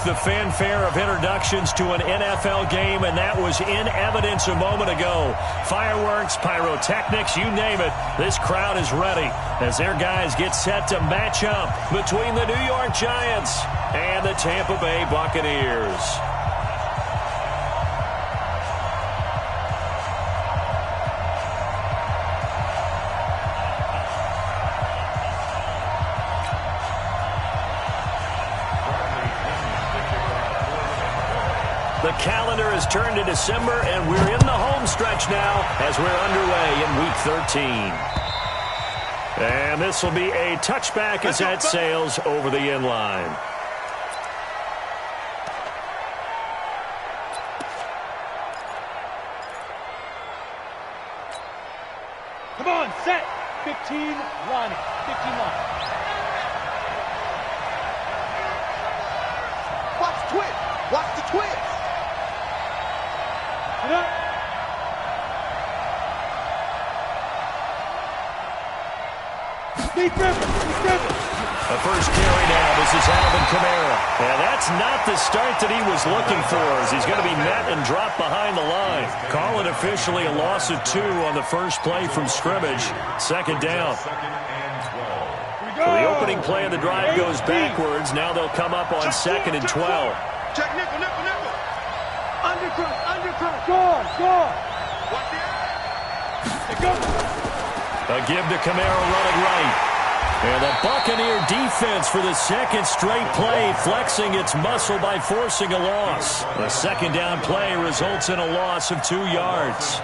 the fanfare of introductions to an NFL game, and that was in evidence a moment ago. Fireworks, pyrotechnics, you name it. This crowd is ready as their guys get set to match up between the New York Giants and the Tampa Bay Buccaneers. The calendar has turned to December, and we're in the home stretch now as we're underway in Week 13. And this will be a touchback as that sails over the end line. Come on, set. 15, line. 15 line. Watch the twist. Watch the twist. Get up. Deep river. Deep river. The first carry now. This is Alvin Kamara. And that's not the start that he was looking for, as he's going to be met and dropped behind the line. Call it officially a loss of 2 on the first play from scrimmage. Second down. So the opening play of the drive goes backwards. Now they'll come up on 2nd and 12. Check nickel, nickel, nickel. Undercut, undercut. Score, score. Watch it. Go. A give to Kamara running right. And the Buccaneer defense for the second straight play, flexing its muscle by forcing a loss. The second down play results in a loss of 2 yards.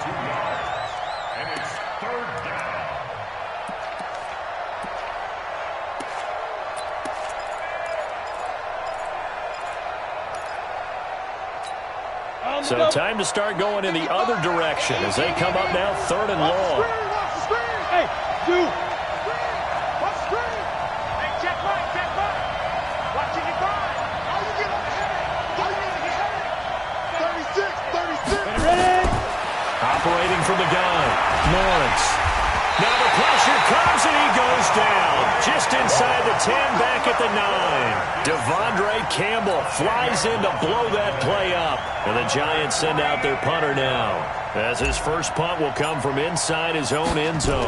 And it's 3rd down. So time to start going in the other direction as they come up now 3rd and long. Watch the screen. Hey, dude. Watch the screen. Hey, check right, check right. Watch it grind. All you get on the head. All you get on the head. 36, 36. Ready? Operating from the gun, Lawrence. Now the pressure comes and he goes down. Just inside the 10, back at the 9. Devondre Campbell flies in to blow that play up. And the Giants send out their punter now, as his first punt will come from inside his own end zone.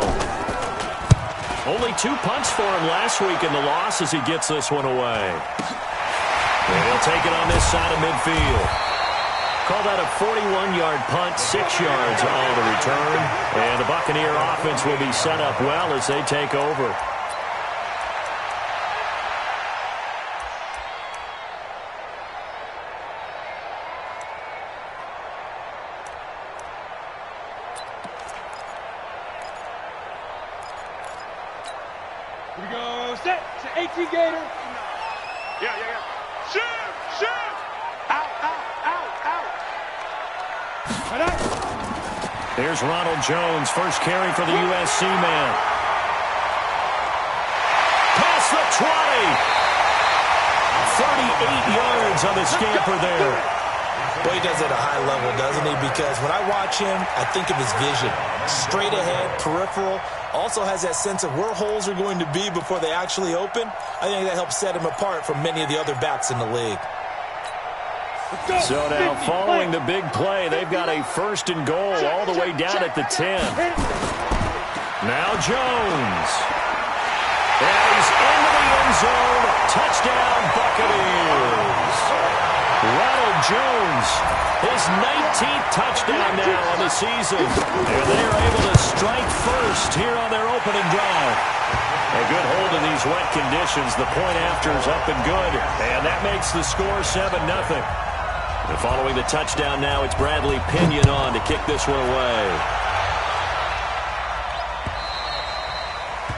Only 2 punts for him last week in the loss as he gets this one away. And he'll take it on this side of midfield. Call that a 41-yard punt, 6 yards on the return. And the Buccaneer offense will be set up well as they take over. Here we go. Set. It's an 18 Gator. Yeah. Shoot, shoot. Out, out, out, out. Right up. There's Ronald Jones, first carry for the USC man. Past the 20. 38 yards on the scamper there. Well, he does it at a high level, doesn't he? Because when I watch him, I think of his vision. Straight ahead, peripheral. Also has that sense of where holes are going to be before they actually open. I think that helps set him apart from many of the other backs in the league. So now, following the big play, they've got a 1st and goal all the way down at the 10. Now Jones. And he's into the end zone. Touchdown, Buccaneers. Ronald Jones, his 19th touchdown now on the season. And they are able to strike first here on their opening drive. A good hold in these wet conditions. The point after is up and good. And that makes the score 7-0. And following the touchdown now, it's Bradley Pinion on to kick this one away.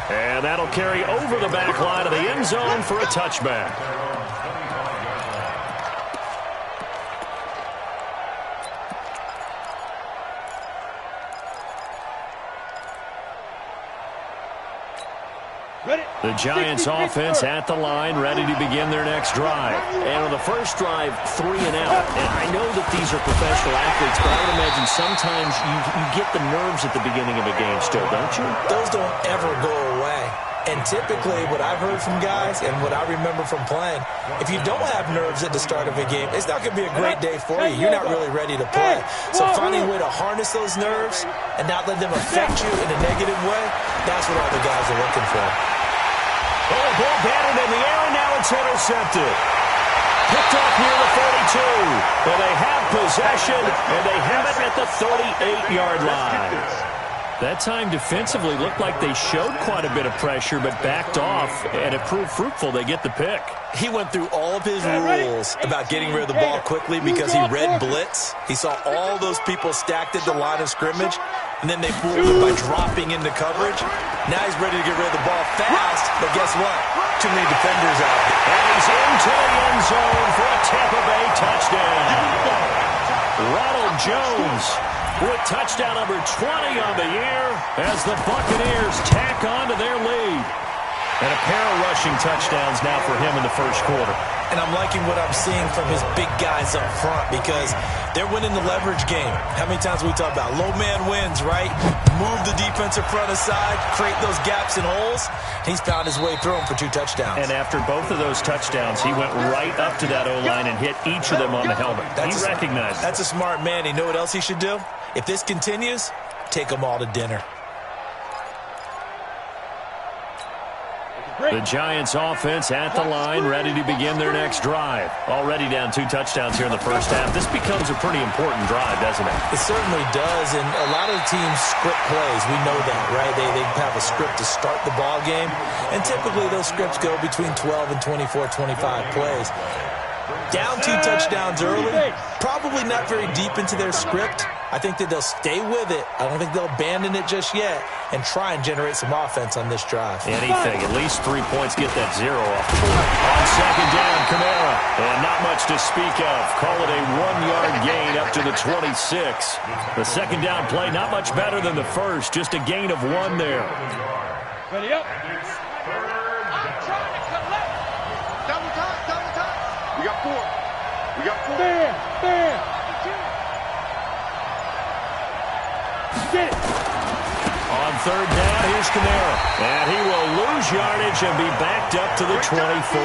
And that'll carry over the back line of the end zone for a touchback. The Giants offense at the line, ready to begin their next drive. And on the first drive, 3 and out. And I know that these are professional athletes, but I would imagine sometimes you get the nerves at the beginning of a game still, don't you? Those don't ever go away. And typically what I've heard from guys and what I remember from playing, if you don't have nerves at the start of a game, it's not going to be a great day for you. You're not really ready to play. So finding a way to harness those nerves and not let them affect you in a negative way, that's what all the guys are looking for. Oh, the ball batted in the air, and now it's intercepted. Picked off near the 42. Well, they have possession, and they have it at the 38-yard line. That time defensively looked like they showed quite a bit of pressure but backed off, and it proved fruitful. They get the pick. He went through all of his rules about getting rid of the ball quickly because he read blitz. He saw all those people stacked at the line of scrimmage, and then they fooled him by dropping into coverage. Now he's ready to get rid of the ball fast, but guess what? Too many defenders out. And he's into the end zone for a Tampa Bay touchdown. Ronald Jones with touchdown number 20 on the year as the Buccaneers tack on to their lead. And a pair of rushing touchdowns now for him in the first quarter. And I'm liking what I'm seeing from his big guys up front because they're winning the leverage game. How many times we talk about low man wins, right? Move the defensive front aside, create those gaps and holes. He's found his way through them for 2 touchdowns. And after both of those touchdowns, he went right up to that O-line and hit each of them on the helmet. He recognized it. That's a smart man. You know what else he should do? If this continues, take them all to dinner. The Giants offense at the line, ready to begin their next drive. Already down 2 touchdowns here in the first half. This becomes a pretty important drive, doesn't it? It certainly does, and a lot of teams script plays. We know that, right? They have a script to start the ball game, and typically those scripts go between 12 and 24, 25 plays. Down 2 touchdowns early, probably not very deep into their script. I think that they'll stay with it. I don't think they'll abandon it just yet and try and generate some offense on this drive. Anything. At least 3 points. Get that 0 off the board. On second down, Kamara. And not much to speak of. Call it a 1-yard gain up to the 26. The second down play, not much better than the first. Just a gain of 1 there. Ready up. Double time. We got 4. Bam. Get it. On third down, here's Kamara. And he will lose yardage and be backed up to the 24.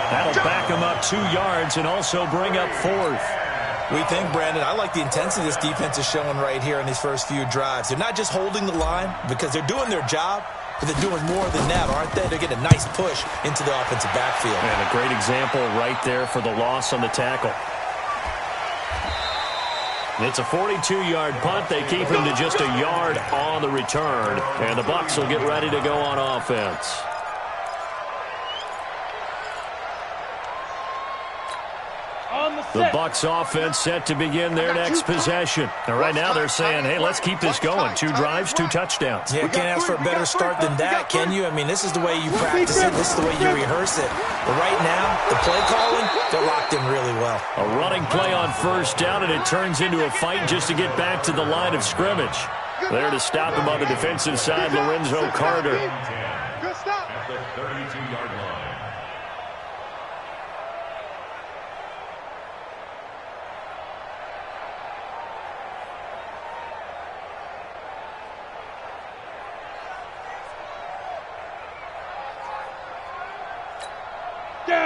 That'll back him up 2 yards and also bring up 4th. We think, Brandon, I like the intensity this defense is showing right here in these first few drives. They're not just holding the line because they're doing their job, but they're doing more than that, aren't they? They're getting a nice push into the offensive backfield. And a great example right there for the loss on the tackle. It's a 42-yard punt. They keep him to just a yard on the return. And the Bucs will get ready to go on offense. The Bucs offense set to begin their next possession. And right now they're saying, hey, let's keep this going. 2 drives, 2 touchdowns. Yeah, can't ask for a better start than that, can you? I mean, this is the way you practice it. This is the way you rehearse it. But right now, the play calling, they're locked in really well. A running play on first down, and it turns into a fight just to get back to the line of scrimmage. There to stop him on the defensive side, Lorenzo Carter. Good stop. At the 32-yard line.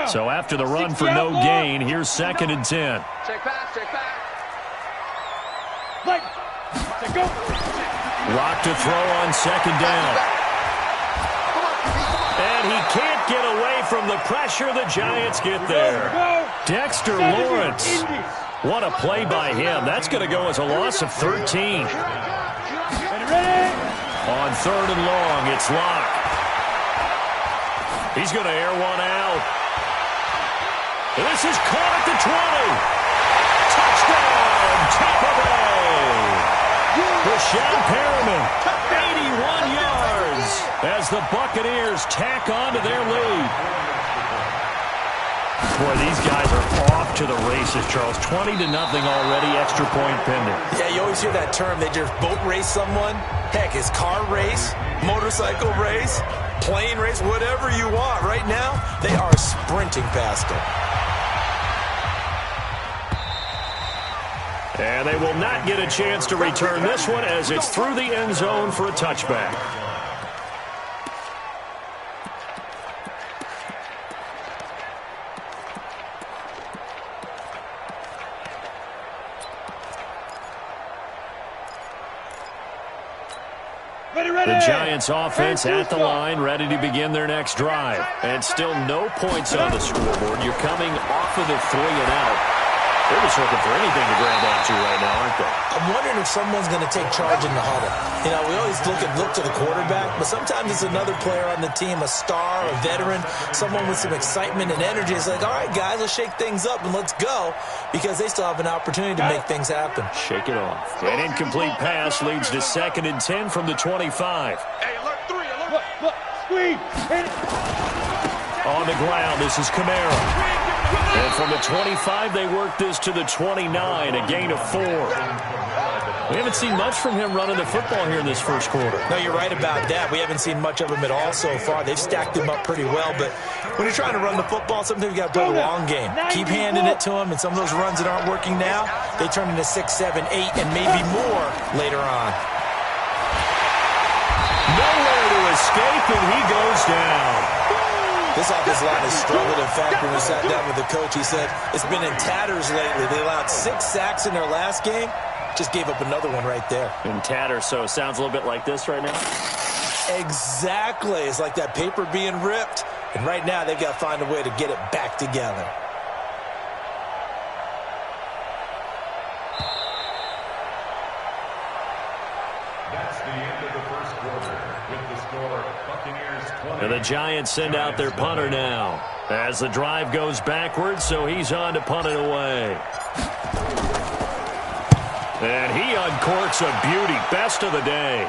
So after the run for no gain, here's 2nd and 10. Check back. Go. Rock to throw on 2nd down. And he can't get away from the pressure. The Giants get there. Dexter Lawrence. What a play by him. That's going to go as a loss of 13. On 3rd and long, it's Locke. He's going to air one out. This is caught at the 20. Touchdown, Tampa Bay. Rashawn Perriman, 81 yards as the Buccaneers tack on to their lead. Boy, these guys are off to the races, Charles. 20-0 already, extra point pending. Yeah, you always hear that term. They just boat race someone. Heck, it's car race, motorcycle race, plane race, whatever you want. Right now, they are sprinting past them. And they will not get a chance to return this one as it's through the end zone for a touchback. The Giants offense at the line, ready to begin their next drive. And still no points on the scoreboard. You're coming off of the 3 and out. They're just looking for anything to grab onto right now, aren't they? I'm wondering if someone's going to take charge in the huddle. You know, we always look to the quarterback, but sometimes it's another player on the team, a star, a veteran, someone with some excitement and energy. It's like, all right, guys, let's shake things up and let's go, because they still have an opportunity to make things happen. Shake it off. An incomplete pass leads to 2nd and 10 from the 25. Hey, alert 3, alert. Look, screen. On the ground, this is Kamara. And from the 25, they work this to the 29, a gain of 4. We haven't seen much from him running the football here in this first quarter. No, you're right about that. We haven't seen much of him at all so far. They've stacked him up pretty well, but when you're trying to run the football, sometimes you got to play the long game. Keep handing it to him, and some of those runs that aren't working now, they turn into 6, 7, 8, and maybe more later on. Nowhere to escape, and he goes down. This offensive line has struggled. In fact, when we sat down with the coach, he said it's been in tatters lately. They allowed 6 sacks in their last game. Just gave up another one right there. In tatters, so it sounds a little bit like this right now? Exactly. It's like that paper being ripped. And right now, they've got to find a way to get it back together. That's the end of the first quarter. With the score, Buccaneers 20. And the Giants send out their punter now. As the drive goes backwards, so he's on to punt it away. And he uncorks a beauty. Best of the day.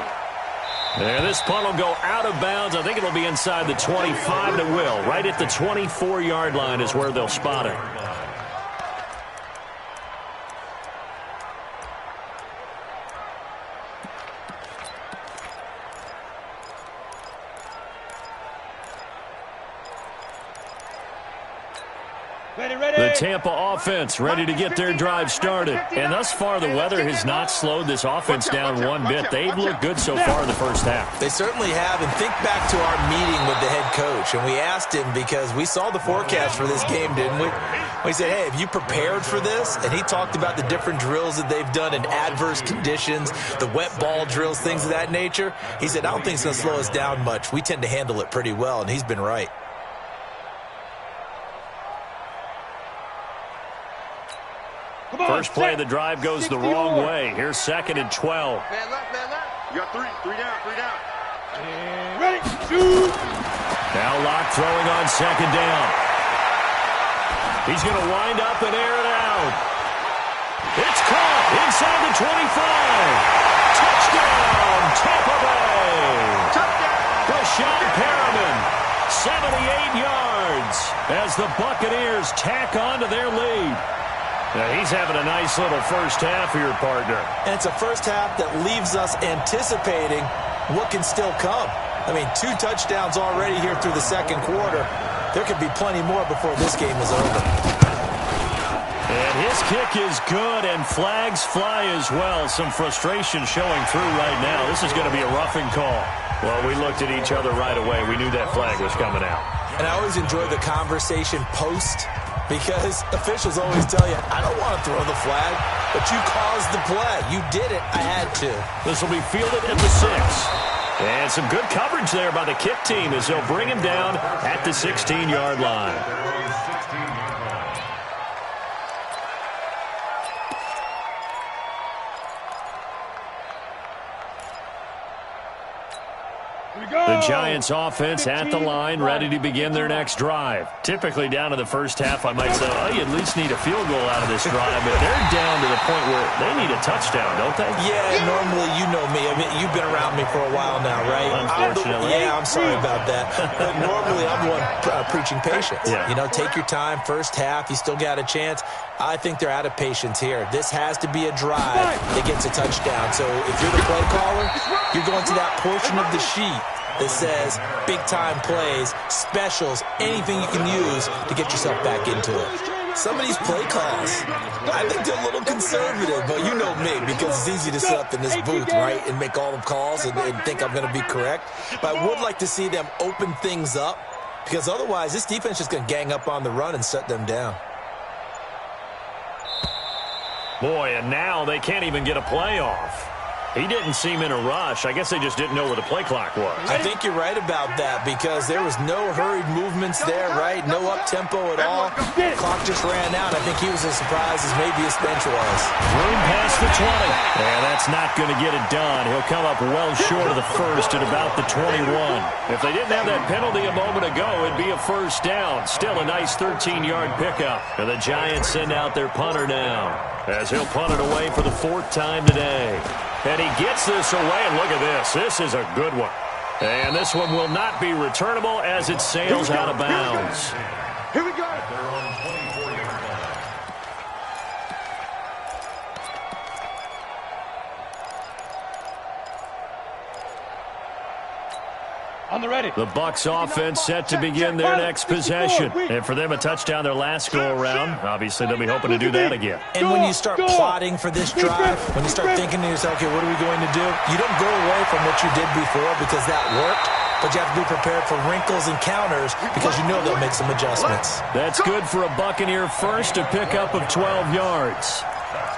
And this punt will go out of bounds. I think it'll be inside the 25, and it will. Right at the 24-yard line is where they'll spot it. The Tampa offense ready to get their drive started. And thus far, the weather has not slowed this offense down one bit. They've looked good so far in the first half. They certainly have. And think back to our meeting with the head coach. And we asked him, because we saw the forecast for this game, didn't we? We said, hey, have you prepared for this? And he talked about the different drills that they've done in adverse conditions, the wet ball drills, things of that nature. He said, I don't think it's going to slow us down much. We tend to handle it pretty well, and he's been right. First play of the drive goes the wrong way. Here's 2nd and 12. Man left, man left. You got 3 down, 3 down. And ready, shoot. Now Locke throwing on 2nd down. He's going to wind up and air it out. It's caught inside the 25. Touchdown, Tampa Bay. Rashad Perriman, 78 yards as the Buccaneers tack on to their lead. Now he's having a nice little first half here, partner. And it's a first half that leaves us anticipating what can still come. I mean, 2 touchdowns already here through the second quarter. There could be plenty more before this game is over. And his kick is good, and flags fly as well. Some frustration showing through right now. This is going to be a roughing call. Well, we looked at each other right away. We knew that flag was coming out. And I always enjoy the conversation post, because officials always tell you, I don't want to throw the flag, but you caused the play. You did it. I had to. This will be fielded at the 6. And some good coverage there by the kick team as they'll bring him down at the 16-yard line. The Giants offense at the line, ready to begin their next drive. Typically down to the first half, I might say, oh, you at least need a field goal out of this drive, but they're down to the point where they need a touchdown, don't they? Yeah, normally, you know me. I mean, you've been around me for a while now, right? Unfortunately. I'm sorry about that. But normally, I'm the one preaching patience. Yeah. You know, take your time, first half, you still got a chance. I think they're out of patience here. This has to be a drive that gets a touchdown. So if you're the play caller, you're going to that portion of the sheet that says big-time plays, specials, anything you can use to get yourself back into it. Some of these play calls, I think they're a little conservative, but you know me, because it's easy to sit up in this booth, right, and make all the calls and think I'm going to be correct. But I would like to see them open things up, because otherwise this defense is going to gang up on the run and shut them down. Boy, and now they can't even get a play off. He didn't seem in a rush. I guess they just didn't know where the play clock was. I think you're right about that because there was no hurried movements there, right? No up-tempo at all. The clock just ran out. I think he was as surprised as maybe his bench was. Room past the 20. And that's not going to get it done. He'll come up well short of the first at about the 21. If they didn't have that penalty a moment ago, it'd be a first down. Still a nice 13-yard pickup. And the Giants send out their punter now as he'll punt it away for the 4th time today. And he gets this away, and look at this. This is a good one. And this one will not be returnable as it sails out of bounds. Here we go. They're on 24-yard line. On the ready. The Bucs offense set to begin their next possession. And for them, a touchdown their last go-around. Obviously, they'll be hoping to do that again. And when you start plotting for this drive, when you start thinking to yourself, okay, what are we going to do? You don't go away from what you did before because that worked, but you have to be prepared for wrinkles and counters because you know they'll make some adjustments. That's good for a Buccaneer first, a pickup of 12 yards.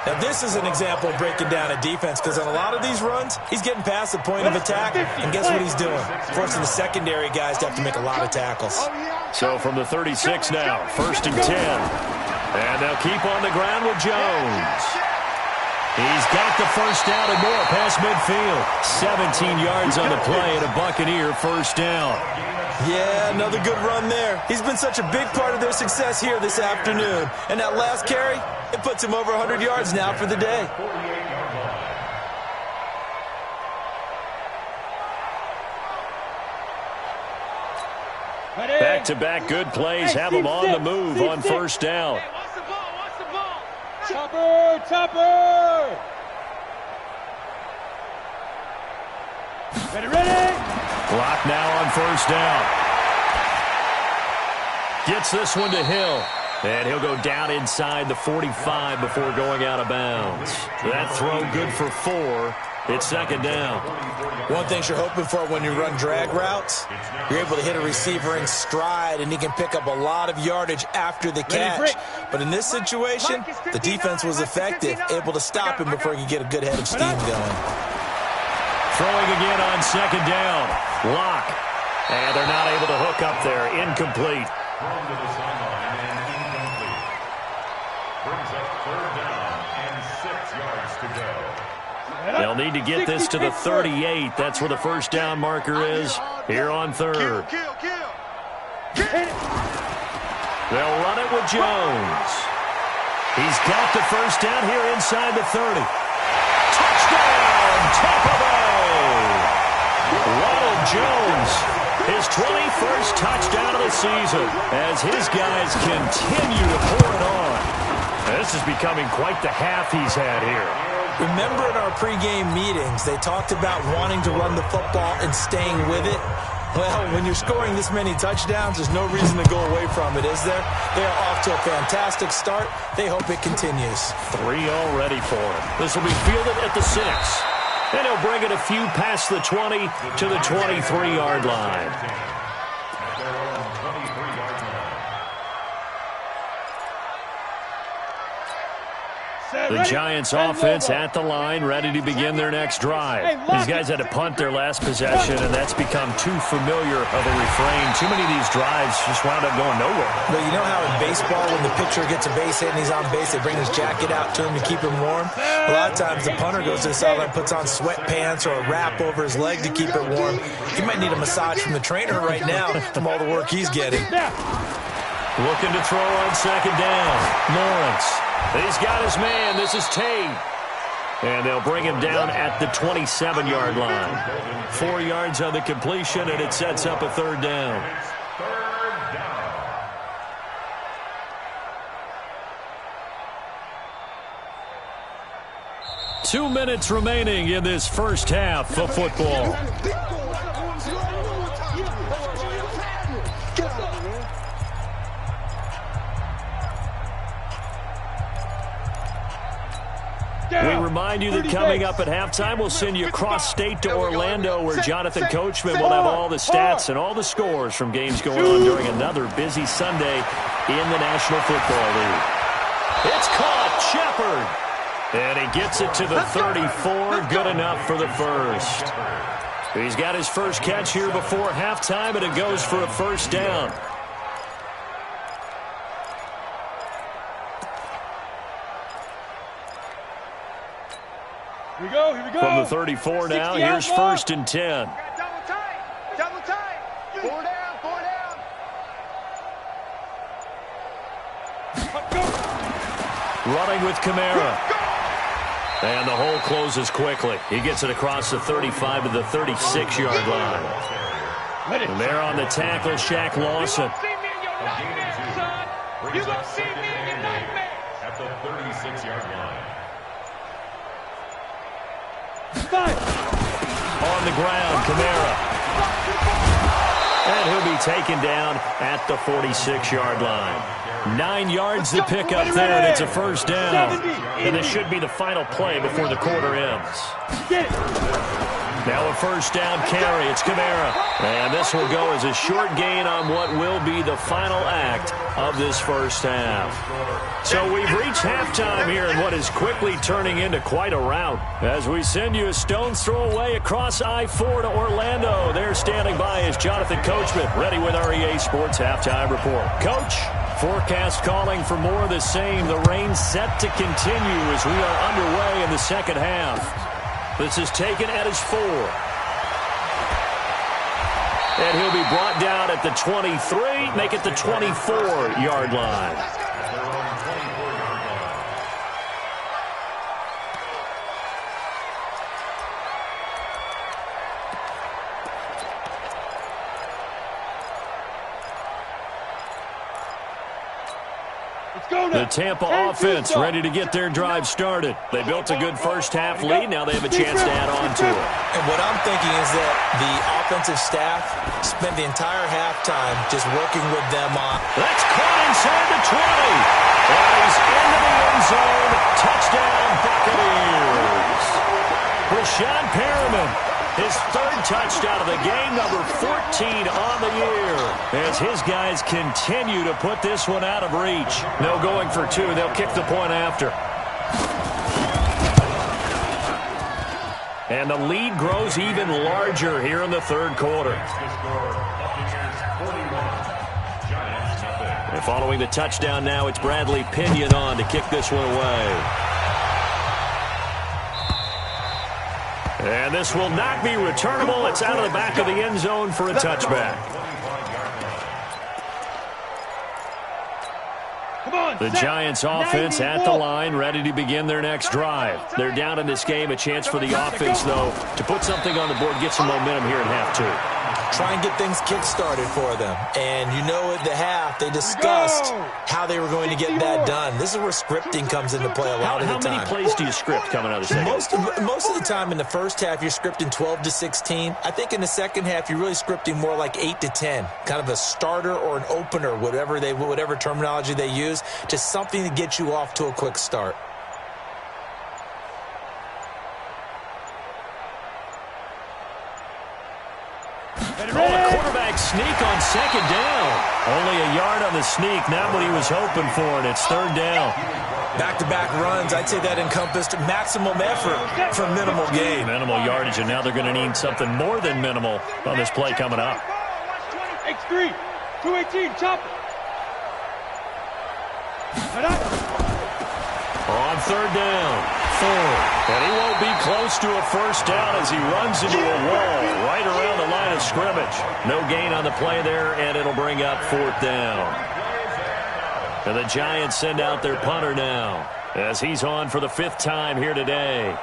Now, this is an example of breaking down a defense because on a lot of these runs, he's getting past the point of attack, and guess what he's doing? Forcing the secondary guys to have to make a lot of tackles. So from the 36 now, 1st and 10. And they'll keep on the ground with Jones. He's got the first down and more past midfield. 17 yards on the play and a Buccaneer first down. Yeah, another good run there. He's been such a big part of their success here this afternoon. And that last carry, it puts him over 100 yards now for the day. Back-to-back good plays have them on the move on first down. Chopper! Ready! Clock now on first down. Gets this one to Hill. And he'll go down inside the 45 before going out of bounds. That throw good for 4. It's 2nd down. One thing you're hoping for when you run drag routes, you're able to hit a receiver in stride, and he can pick up a lot of yardage after the catch. But in this situation, the defense was effective, able to stop him before he could get a good head of steam going. Throwing again on 2nd down. Lock. And they're not able to hook up there. Incomplete. Thrown to the sideline and incomplete. Brings up 3rd down and 6 yards to go. They'll need to get this to the 38. That's where the first down marker is here on 3rd. They'll run it with Jones. He's got the first down here inside the 30. Touchdown, Tampa Bay! Ronald Jones, his 21st touchdown of the season as his guys continue to pour it on. This is becoming quite the half he's had here. Remember in our pregame meetings, they talked about wanting to run the football and staying with it? Well, when you're scoring this many touchdowns, there's no reason to go away from it, is there? They are off to a fantastic start. They hope it continues. 3 already for him. This will be fielded at the 6. And he'll bring it a few past the 20 to the 23-yard line. The Giants offense at the line, ready to begin their next drive. These guys had to punt their last possession, and that's become too familiar of a refrain. Too many of these drives just wound up going nowhere. But you know how in baseball, when the pitcher gets a base hit and he's on base, they bring his jacket out to him to keep him warm? A lot of times the punter goes to the sideline, puts on sweatpants or a wrap over his leg to keep it warm. He might need a massage from the trainer right now from all the work he's getting. Looking to throw on 2nd down. Lawrence. He's got his man. This is Tate. And they'll bring him down at the 27-yard line. 4 yards on the completion, and it sets up a 3rd down. 3rd down. Two minutes remaining in this first half of football. We remind you that coming up at halftime, we'll send you cross-state to Orlando, where Jonathan Coachman will have all the stats and all the scores from games going on during another busy Sunday in the National Football League. It's caught. Shepard. And he gets it to the 34. Good enough for the first. He's got his first catch here before halftime, and it goes for a first down. Here we go, here we go. From the 34 now, here's first and 10. Double tight. Double tight. 4 down, 4 down. Running with Kamara. And the hole closes quickly. He gets it across the 35 to the 36-yard line. And there on the tackle, Shaq Lawson. You gonna see me in your nightmares. At the 36-yard line. On the ground, Kamara. And he'll be taken down at the 46-yard line. 9 yards to pick up there, and it's a first down. And this should be the final play before the quarter ends. Now a first down carry. It's Kamara. And this will go as a short gain on what will be the final act of this first half. So we've reached halftime here in what is quickly turning into quite a rout. As we send you a stone's throw away across I-4 to Orlando. There standing by is Jonathan Coachman, ready with our EA Sports Halftime Report. Coach, forecast calling for more of the same. The rain set to continue as we are underway in the second half. This is taken at his 4. And he'll be brought down at the 23, make it the 24-yard line. The Tampa offense ready to get their drive started. They built a good first half lead. Now they have a chance to add on to it. And what I'm thinking is that the offensive staff spent the entire halftime just working with them on. That's caught inside the 20. And he's into the end zone. Touchdown, Buccaneers. Rashawn Perriman, his third touchdown of the game, number 14 on the year. As his guys continue to put this one out of reach. No going for 2. They'll kick the point after. And the lead grows even larger here in the third quarter. And following the touchdown now, it's Bradley Pinion on to kick this one away. And this will not be returnable. It's out of the back of the end zone for a touchback. The Giants offense at the line, ready to begin their next drive. They're down in this game. A chance for the offense, though, to put something on the board, get some momentum here in half 2. Try and get things kick-started for them. And you know at the half, they discussed how they were going to get that done. This is where scripting comes into play a lot of the time. How many plays do you script coming out of the second? Most of the time in the first half, you're scripting 12 to 16. I think in the second half, you're really scripting more like 8 to 10. Kind of a starter or an opener, whatever terminology they use, just something to get you off to a quick start. A quarterback sneak on second down. Only a yard on the sneak, not what he was hoping for, and it's third down. Back-to-back runs, I'd say that encompassed maximum effort for minimal gain. Minimal yardage, and now they're going to need something more than minimal on this play coming up. X3, 218, chop it. On third down, Ford. And he won't be close to a first down as he runs into a wall right around the line of scrimmage. No gain on the play there, and it'll bring up fourth down. And the Giants send out their punter now as he's on for the 5th time here today.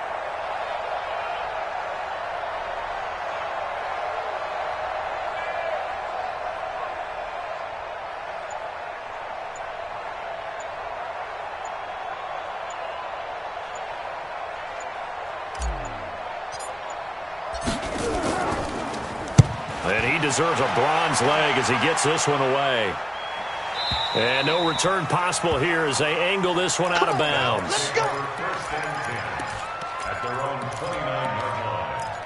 And he deserves a bronze leg as he gets this one away. And no return possible here as they angle this one out of bounds. First and 10 at their own 29-yard line.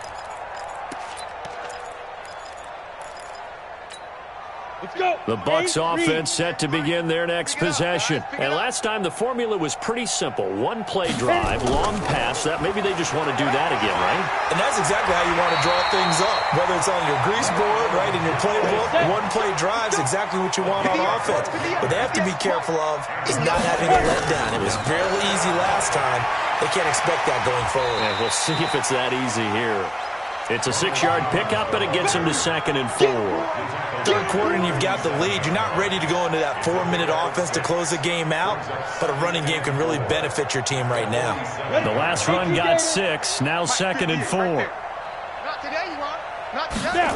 Let's go. The Bucs offense set to begin their next possession. And last time the formula was pretty simple. One play drive, long pass. That maybe they just want to do that again, right? And that's exactly how you want to draw things up. Whether it's on your grease board, right, in your playbook, one play drive is exactly what you want on offense. What they have to be careful of is not having a letdown. It was fairly easy last time. They can't expect that going forward. And we'll see if it's that easy here. It's a 6-yard pickup, and it gets him to 2nd and 4. Third quarter, and you've got the lead. You're not ready to go into that 4-minute offense to close the game out, but a running game can really benefit your team right now. The last run got 6, now 2nd and 4. Not today, you want. Not today.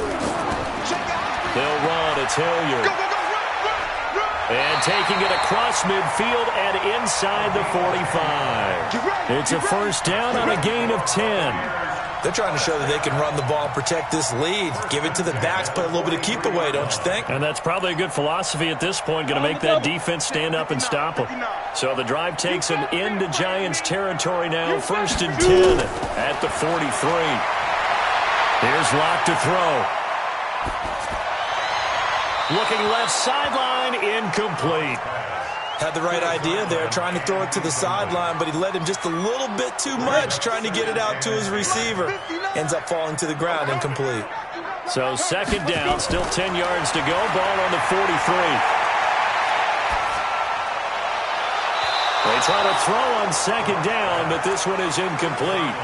They'll run. It's Hilliard. Go, run. And taking it across midfield and inside the 45. It's a first down on a gain of 10. They're trying to show that they can run the ball, protect this lead, give it to the backs, play a little bit of keep away, don't you think? And that's probably a good philosophy at this point, going to make that defense stand up and stop them. So the drive takes them into Giants territory now, 1st and 10 at the 43. Here's Locke to throw. Looking left sideline, incomplete. Had the right idea there, trying to throw it to the sideline, but he led him just a little bit too much, trying to get it out to his receiver. Ends up falling to the ground, incomplete. So 2nd down, still 10 yards to go, ball on the 43. They try to throw on 2nd down, but this one is incomplete.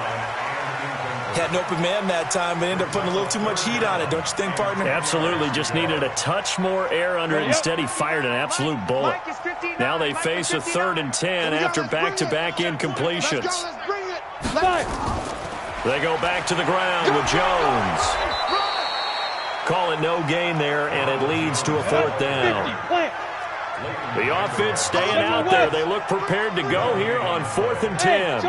Had an open man that time, but ended up putting a little too much heat on it, don't you think, partner? Absolutely. Just needed a touch more air under it. Instead, he fired an absolute bullet. Now they face a 3rd and 10 after back-to-back incompletions. They go back to the ground with Jones. Call it no gain there, and it leads to a 4th down. The offense staying out there. They look prepared to go here on 4th and 10.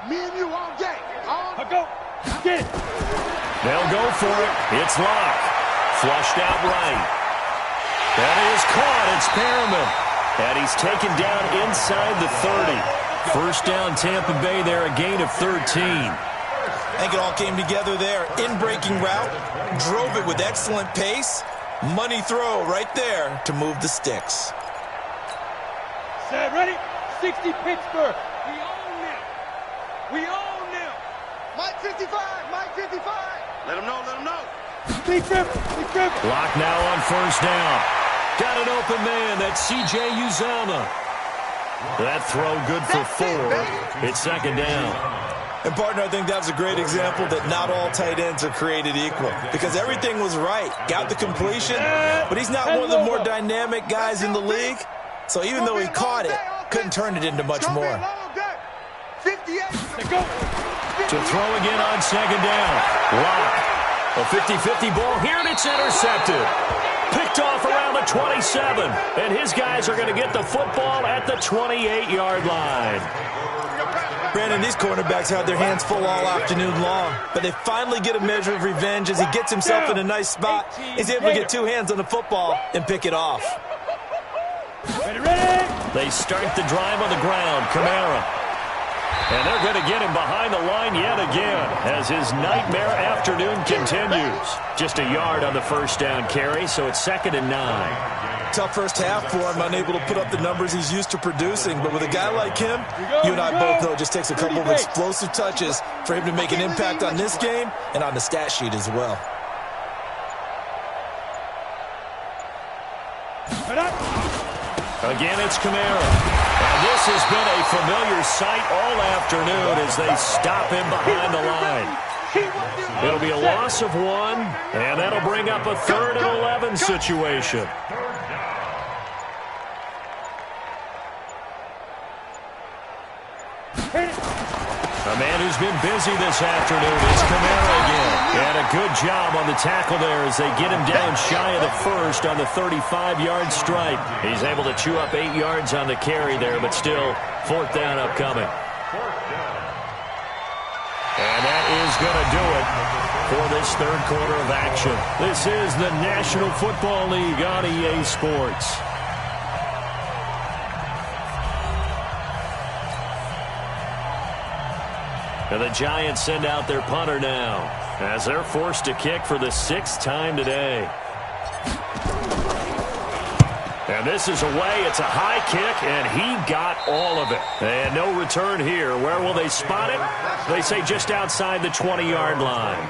Me and you all day. Go. Get it. They'll go for it. It's Locke. Flushed out right. That is caught. It's Perriman. And he's taken down inside the 30. First down Tampa Bay there, a gain of 13. I think it all came together there. In-breaking route. Drove it with excellent pace. Money throw right there to move the sticks. Set, ready? 60 Pittsburgh. We own them. Mike 55. Let him know. Big grip. Locke now on 1st down. Got an open man. That's C.J. Uzomah. That throw good for 4. It's 2nd down. And, partner, I think that was a great example that not all tight ends are created equal. Because everything was right. Got the completion, but he's not one of the more dynamic guys in the league. So even though he caught it, couldn't turn it into much more. To throw again on 2nd down. Locke. A 50-50 ball here, and it's intercepted. Picked off around the 27. And his guys are going to get the football at the 28-yard line. Brandon, these cornerbacks had their hands full all afternoon long. But they finally get a measure of revenge as he gets himself in a nice spot. He's able to get 2 hands on the football and pick it off. Ready. They start the drive on the ground. Kamara. And they're going to get him behind the line yet again as his nightmare afternoon continues. Just a yard on the first down carry, so it's 2nd and 9. Tough first half for him, unable to put up the numbers he's used to producing. But with a guy like him, you and I both know it just takes a couple of explosive touches for him to make an impact on this game and on the stat sheet as well. Again, it's Kamara. And this has been a familiar sight all afternoon as they stop him behind the line. It'll be a loss of 1, and that'll bring up a 3rd and 11 situation. A man who's been busy this afternoon is Kamara again. And a good job on the tackle there as they get him down shy of the first on the 35-yard stripe. He's able to chew up 8 yards on the carry there, but still 4th down upcoming. And that is going to do it for this 3rd quarter of action. This is the National Football League on EA Sports. And the Giants send out their punter now. as they're forced to kick for the 6th time today. And this is away. It's a high kick, and he got all of it. And no return here. Where will they spot it? They say just outside the 20-yard line.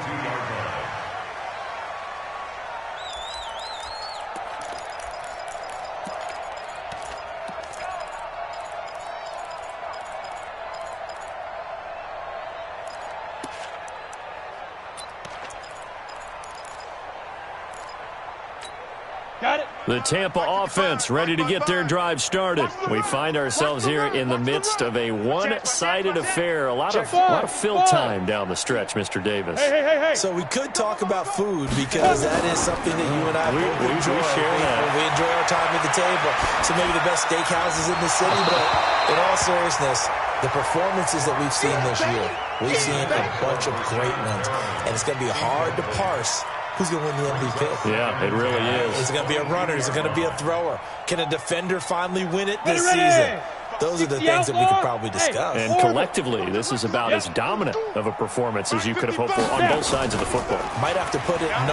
The Tampa offense ready to get their drive started. We find ourselves here in the midst of a one-sided affair. A lot of fill time down the stretch, Mr. Davis. So we could talk about food because that is something that you and I both enjoy. We enjoy our time at the table. So maybe the best steakhouses in the city, but in all seriousness, the performances that we've seen this year, we've seen a bunch of great ones, and it's going to be hard to parse who's going to win the MVP. Yeah, it really is. Is it going to be a runner? Is it going to be a thrower? Can a defender finally win it this season? Those are the things that we could probably discuss. And collectively, this is about as dominant of a performance as you could have hoped for on both sides of the football. Might have to put it #1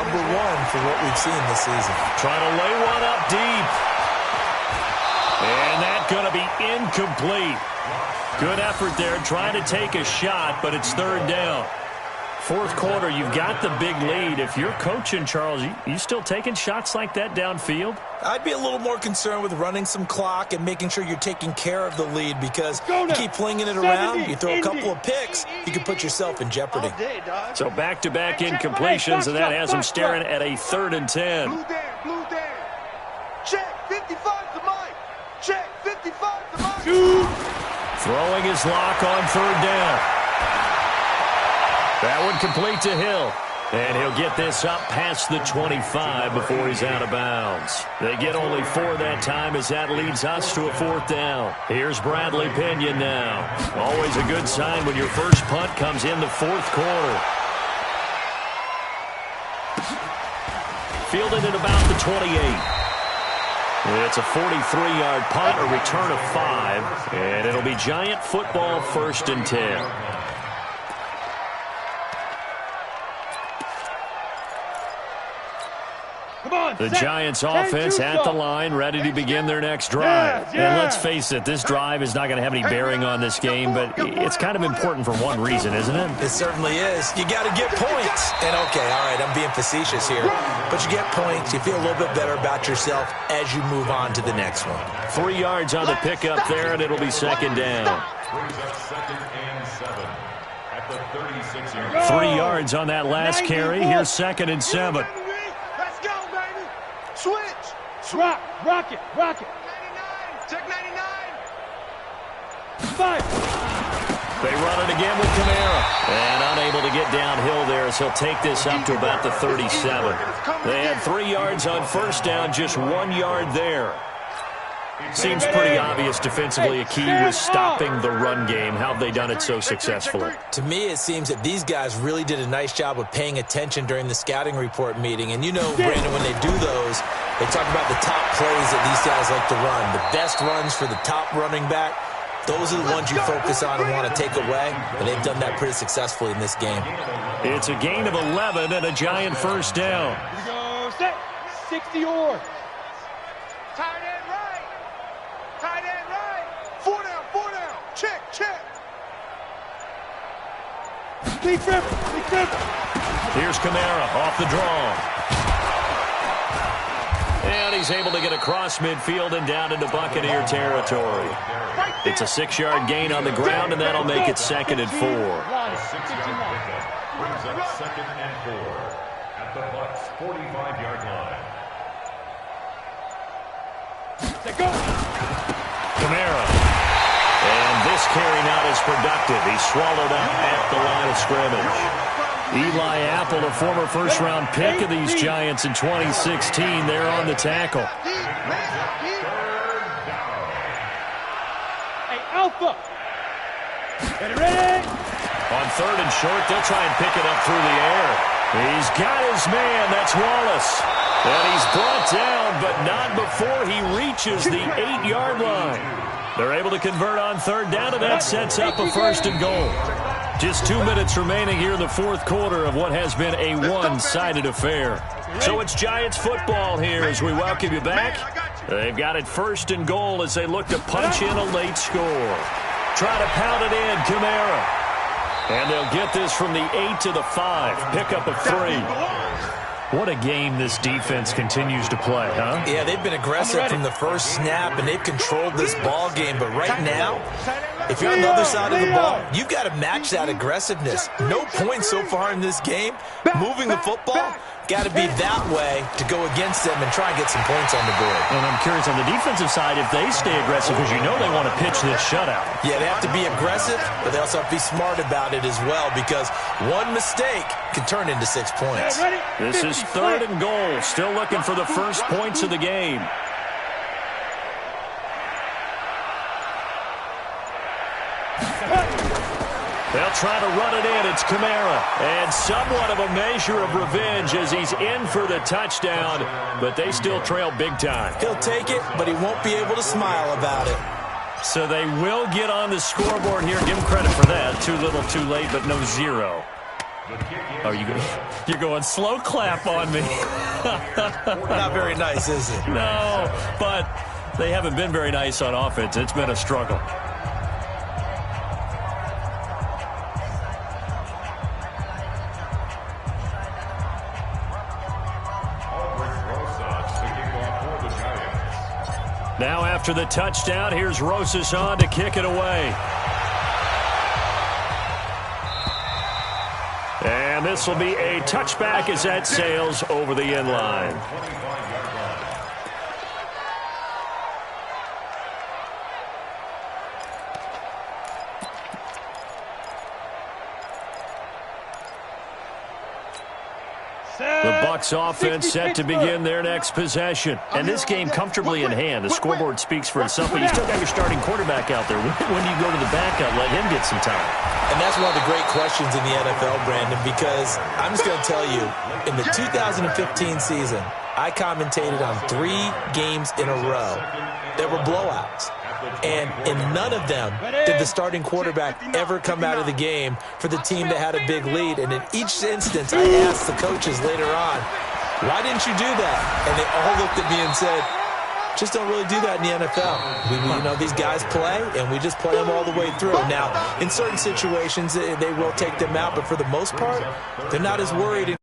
for what we've seen this season. Trying to lay one up deep. And that's going to be incomplete. Good effort there, trying to take a shot, but it's 3rd down. 4th quarter, you've got the big lead. If you're coaching, Charles, you still taking shots like that downfield? I'd be a little more concerned with running some clock and making sure you're taking care of the lead, because you keep flinging it around, you throw a couple of picks, you can put yourself in jeopardy. So back-to-back incompletions, and that has them staring at a 3rd and 10. Blue down. Check, 55 to Mike. Check, 55 to Mike. Throwing his lock on 3rd down. That one complete to Hill. And he'll get this up past the 25 before he's out of bounds. They get only 4 that time as that leads us to a 4th down. Here's Bradley Pinion now. Always a good sign when your first punt comes in the 4th quarter. Fielded at about the 28. It's a 43-yard punt, a return of 5, and it'll be Giant football 1st and 10. The Giants offense at the line, ready to begin their next drive. And let's face it, this drive is not going to have any bearing on this game, but it's kind of important for one reason, isn't it? It certainly is. You got to get points. And okay, all right, I'm being facetious here, but you get points, you feel a little bit better about yourself as you move on to the next one. 3 yards on the pickup there, and it'll be 2nd down. 3 yards on that last carry. Here's 2nd and 7. Switch. Rock it. 99. Check 99. 5. They run it again with Kamara. And unable to get downhill there as he'll take this up to about the 37. They had 3 yards on 1st down, just 1 yard there. Seems pretty obvious defensively a key was stopping the run game. How have they done it so successfully? To me, it seems that these guys really did a nice job of paying attention during the scouting report meeting. And you know, Brandon, when they do those, they talk about the top plays that these guys like to run. The best runs for the top running back, those are the ones you focus on and want to take away. And they've done that pretty successfully in this game. It's a gain of 11 and a Giant 1st down. Here we go, set. 60 yards. Tight end right. Tight end right. 4 down. Check. Big rip. Here's Kamara off the draw. And he's able to get across midfield and down into Buccaneer territory. It's a 6-yard gain on the ground, and that'll make it 2nd and 4. Brings up 2nd and 4 at the Bucs 45-yard line. Kamara. And this carry not as productive. He's swallowed up at the line of scrimmage. Eli Apple, a former first-round pick of these Giants in 2016, there on the tackle. Hey, Alpha. Ready. On 3rd and short, they'll try and pick it up through the air. He's got his man. That's Wallace. And he's brought down, but not before he reaches the 8-yard line. They're able to convert on 3rd down, and that sets up a 1st and goal. Just 2 minutes remaining here in the fourth quarter of what has been a one-sided affair. So it's Giants football here as we welcome you back. They've got it first and goal as they look to punch in a late score. Try to pound it in, Kamara. And they'll get this from the 8 to the 5. Pick up a 3. What a game this defense continues to play, huh? Yeah, they've been aggressive from the first snap, and they've controlled this ball game. But right now, if you're on the other side of the ball, you've got to match that aggressiveness. No points so far in this game. Moving the football, got to be that way to go against them and try and get some points on the board. And I'm curious on the defensive side if they stay aggressive, because you know they want to pitch this shutout. Yeah, they have to be aggressive, but they also have to be smart about it as well, because one mistake can turn into 6 points. This is third and goal. Still looking for the first points of the game. They'll try to run it in. It's Kamara. And somewhat of a measure of revenge as he's in for the touchdown, but they still trail big time. He'll take it, but he won't be able to smile about it. So they will get on the scoreboard here. Give them credit for that. Too little, too late, but no 0. Oh, you're going slow clap on me. Not very nice, is it? No, but they haven't been very nice on offense. It's been a struggle. Now after the touchdown, here's Rosas on to kick it away. And this will be a touchback as that sails over the end line. The Bucs offense set to begin their next possession. And this game comfortably in hand. The scoreboard speaks for itself, but you still got your starting quarterback out there. When do you go to the backup, let him get some time? And that's one of the great questions in the NFL, Brandon, because I'm just going to tell you, in the 2015 season, I commentated on 3 games in a row that were blowouts. And in none of them did the starting quarterback ever come out of the game for the team that had a big lead. And in each instance, I asked the coaches later on, why didn't you do that? And they all looked at me and said, just don't really do that in the NFL. These guys play, and we just play them all the way through. Now, in certain situations, they will take them out, but for the most part, they're not as worried.